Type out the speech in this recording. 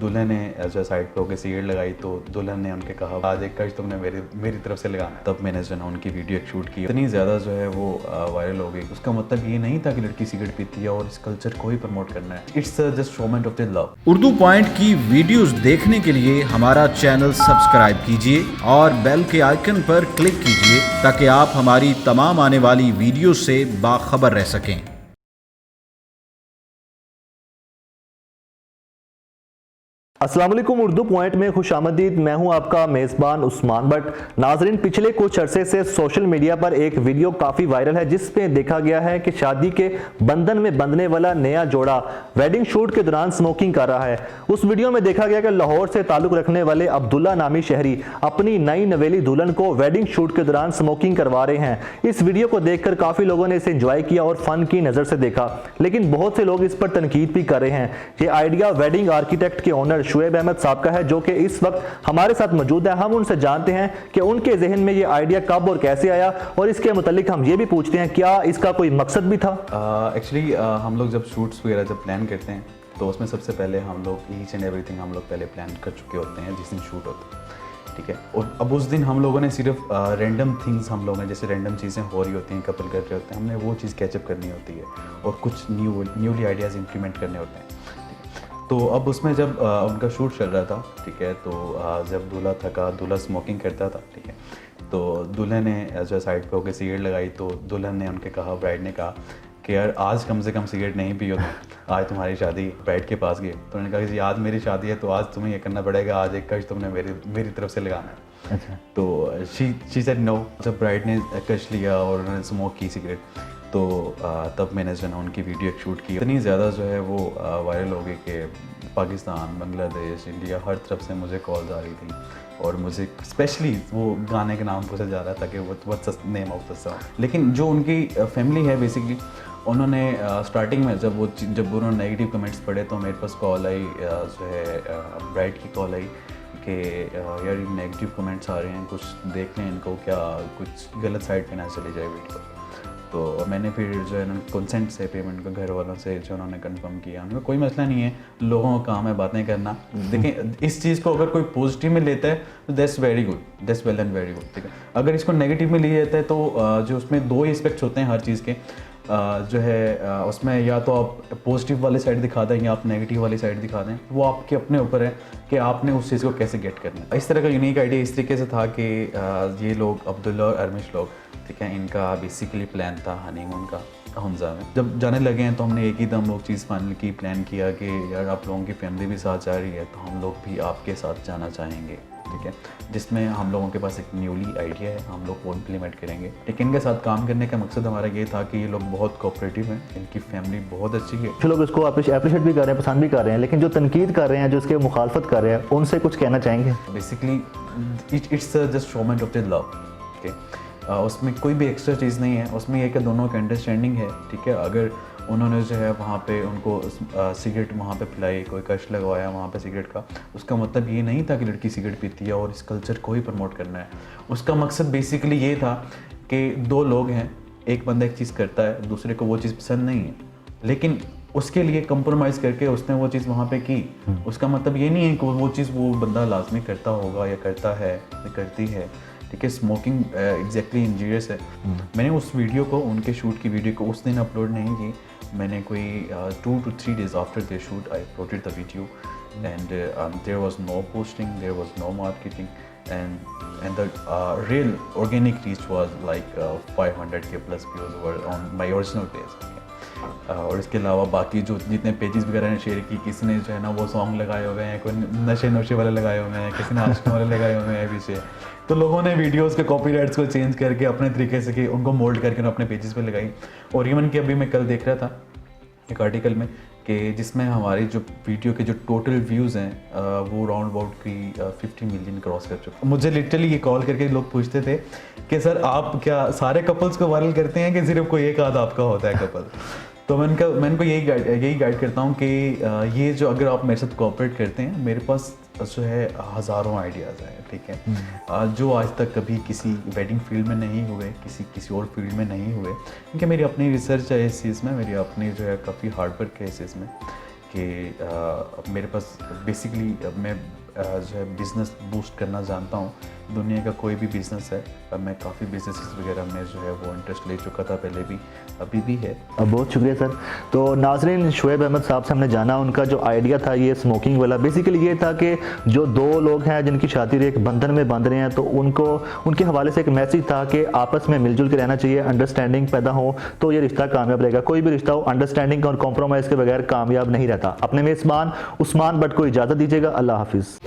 दुल्हन ने जो साइड पे होकर सिगरेट लगाई तो दुल्हन ने उनके कहा आज एक कर्ज तुमने मेरी तरफ से लगाना। तब मैंने जो है ना उनकी वीडियो एक शूट की, इतनी ज़्यादा जो है वो वायरल हो गई। उसका मतलब ये नहीं था कि लड़की सिगरेट पीती है और इस कल्चर को ही प्रमोट करना है। It's just showman of the love. Urdu Point की वीडियोस देखने के लिए हमारा चैनल सब्सक्राइब कीजिए और बेल के आइकन पर क्लिक कीजिए ताकि आप हमारी तमाम आने वाली वीडियो से बाखबर रह सकें। अस्सलाम वालेकुम, उर्दू पॉइंट में खुशामदीद। मैं हूं आपका मेज़बान उस्मान भट्ट। नाजरीन, पिछले कुछ अरसे से सोशल मीडिया पर एक वीडियो काफ़ी वायरल है जिसमें देखा गया है कि शादी के बंधन में बंधने वाला नया जोड़ा वेडिंग शूट के दौरान स्मोकिंग कर रहा है। उस वीडियो में देखा गया कि लाहौर से ताल्लुक़ रखने वाले अब्दुल्ला नामी शहरी अपनी नई नवेली दुल्हन को वेडिंग शूट के दौरान स्मोकिंग करवा रहे हैं। इस वीडियो को देखकर काफ़ी लोगों ने इसे इंजॉय किया और फन की नज़र से देखा, लेकिन बहुत से लोग इस पर तनकीद भी कर रहे हैं। ये आइडिया वेडिंग आर्किटेक्ट के ओनर शुएब अहमद साहब का है, जो कि इस वक्त हमारे साथ मौजूद है। हम उनसे जानते हैं कि उनके जहन में ये आइडिया कब और कैसे आया, और इसके मुतालिक हम ये भी पूछते हैं क्या इसका कोई मकसद भी था। एक्चुअली हम लोग जब शूट्स वगैरह जब प्लान करते हैं तो उसमें सबसे पहले हम लोग ईच एंड एवरीथिंग हम लोग पहले प्लान कर चुके होते हैं जिस दिन शूट होता है, ठीक है। और अब उस दिन हम लोगों ने सिर्फ रैंडम थिंग्स हम लोगों ने जैसे रैंडम चीज़ें हो रही होती हैं, कपल कर रहे होते हैं, हमने वो चीज़ कैचअप करनी होती है और कुछ न्यूली आइडियाज़ इंप्लीमेंट करने होते हैं। तो अब उसमें जब उनका शूट चल रहा था, ठीक है, तो जब दूल्हा थका, दूल्हा स्मोकिंग करता था, ठीक है, तो दूल्हे ने जो साइड पे होकर सिगरेट लगाई तो दुल्हन ने उनके कहा, ब्राइड ने कहा कि यार आज कम से कम सिगरेट नहीं पियो तुम, आज तुम्हारी शादी। ब्राइड के पास गए तो उन्होंने कहा कि आज मेरी शादी है तो आज तुम्हें ये करना पड़ेगा, आज एक कर्ज तुमने मेरी तरफ से लगाना है। अच्छा। तो शी सेड नो। जब ब्राइड ने कर्ज लिया और उन्होंने स्मोक की सिगरेट तो तब मैंने जो है ना उनकी वीडियो एक शूट की। इतनी ज़्यादा जो है वो वायरल हो गई कि पाकिस्तान, बांग्लादेश, इंडिया हर तरफ से मुझे कॉल्स आ रही थी और मुझे स्पेशली वो गाने के नाम पूछा जा रहा था कि what's the name of the song. लेकिन जो उनकी फैमिली है बेसिकली, उन्होंने स्टार्टिंग में जब उन्होंने नेगेटिव कमेंट्स पढ़े तो मेरे पास कॉल आई, जो है ब्राइड की कॉल आई कि यार ये नेगेटिव कमेंट्स आ रहे हैं, कुछ देख लें इनको, क्या कुछ गलत साइड पे ना चली जाए वीडियो। तो मैंने फिर जो है ना कंसेंट से पेमेंट को घर वालों से जो उन्होंने कंफर्म किया, उनका कोई मसला नहीं है, लोगों का काम है बातें करना। देखें, इस चीज़ को अगर कोई पॉजिटिव में लेता है तो that's very good, that's well and very good, ठीक है। अगर इसको नेगेटिव में लिया जाता है तो जो उसमें दो एस्पेक्ट्स होते हैं हर चीज़ के, जो है उसमें या तो आप पॉजिटिव वाली साइड दिखा दें या आप नेगेटिव वाली साइड दिखा दें, वो आपके अपने ऊपर है कि आपने उस चीज़ को कैसे गेट करना है। इस तरह का यूनिक आइडिया इस तरीके से था कि ये लोग अब्दुल्ला और अरमिश लोग, ठीक है, इनका बेसिकली प्लान था हनीमून का हमजा में। जब जाने लगे हैं तो हमने एक ही दम लोग चीज़ फाइनल की, प्लान किया कि यार आप लोगों की फैमिली भी साथ जा रही है तो हम लोग भी आपके साथ जाना चाहेंगे, ठीक है, जिसमें हम लोगों के पास एक न्यूली आइडिया है, हम लोग वो इम्प्लीमेंट करेंगे। लेकिन इनके साथ काम करने का मकसद हमारा ये था कि ये लोग बहुत कोऑपरेटिव हैं, इनकी फैमिली बहुत अच्छी है। कुछ लोग इसको अप्रिशिएट भी कर रहे हैं, पसंद भी कर रहे हैं, लेकिन जो तनकीद कर रहे हैं, जो इसके मुखालफत कर रहे हैं, उनसे कुछ कहना चाहेंगे। Basically it's just showman of the love, ठीक है। उसमें कोई भी एक्स्ट्रा चीज़ नहीं है, उसमें यह कि दोनों की अंडरस्टैंडिंग है, ठीक है। अगर उन्होंने जो है वहाँ पे उनको सिगरेट वहाँ पे पिलाई, कोई कश लगवाया वहाँ पे सिगरेट का, उसका मतलब ये नहीं था कि लड़की सिगरेट पीती है और इस कल्चर को ही प्रमोट करना है। उसका मकसद बेसिकली ये था कि दो लोग हैं, एक बंदा एक चीज़ करता है, दूसरे को वो चीज़ पसंद नहीं है, लेकिन उसके लिए कंप्रोमाइज़ करके उसने वो चीज़ वहाँ पे की। उसका मतलब ये नहीं है कि वो चीज़ वो बंदा लाजमी करता होगा या करता है या करती है, ठीक है। स्मोकिंग एग्जैक्टली इंजीरियस है। मैंने उस वीडियो को, उनके शूट की वीडियो को उस दिन अपलोड नहीं की, मैंने कोई 2 to 3 days after the shoot I uploaded the video and there was no posting, there was no marketing and the real organic reach was like 500K plus views were on my original page, और इसके अलावा बाकी जो जितने pages वगैरह ने share की, किसी ने जो है ना वो सॉन्ग लगाए हुए हैं, कोई नशे वाले लगाए हुए हैं, किसी ने आशिक वाले लगाए हुए हैं पीछे। तो लोगों ने वीडियोस के कॉपीराइट्स को चेंज करके अपने तरीके से कि उनको मोल्ड करके अपने पेजेस पे लगाई। और इवन कि अभी मैं कल देख रहा था एक आर्टिकल में कि जिसमें हमारी जो वीडियो के जो टोटल व्यूज़ हैं वो राउंड अबाउट की 50 मिलियन क्रॉस कर चुके। मुझे लिटरली ये कॉल करके लोग पूछते थे कि सर आप क्या सारे कपल्स को वायरल करते हैं कि सिर्फ कोई एक आध आपका होता है कपल। तो मैं इनको यही गाइड करता हूँ कि ये जो अगर आप मेरे साथ कोऑपरेट करते हैं, मेरे पास जो है हज़ारों आइडियाज़ हैं, ठीक है, जो आज तक कभी किसी वेडिंग फील्ड में नहीं हुए, किसी और फील्ड में नहीं हुए, क्योंकि मेरी अपनी रिसर्च है इस चीज़ में, मेरी अपनी जो है काफ़ी हार्ड वर्क है इस चीज़ में कि मेरे पास बेसिकली मैं जो है बिज़नेस बूस्ट करना जानता हूँ। दुनिया का कोई भी बिज़नेस है, मैं काफ़ी बिजनेसेस वगैरह में जो है वो इंटरेस्ट ले चुका था पहले भी, अभी भी है। बहुत शुक्रिया सर। तो नाज़रीन, शुएब अहमद साहब से हमने जाना उनका जो आइडिया था ये स्मोकिंग वाला, बेसिकली ये था कि जो दो लोग हैं जिनकी शादी एक बंधन में बांध रहे हैं, तो उनको उनके हवाले से एक मैसेज था कि आपस में मिलजुल के रहना चाहिए, अंडरस्टैंडिंग पैदा हो तो ये रिश्ता कामयाब रहेगा। कोई भी रिश्ता हो अंडरस्टैंडिंग और कॉम्प्रोमाइज़ के बगैर कामयाब नहीं रहता। अपने मेज़बान उस्मान भट्ट को इजाज़त दीजिएगा। अल्लाह हाफिज़।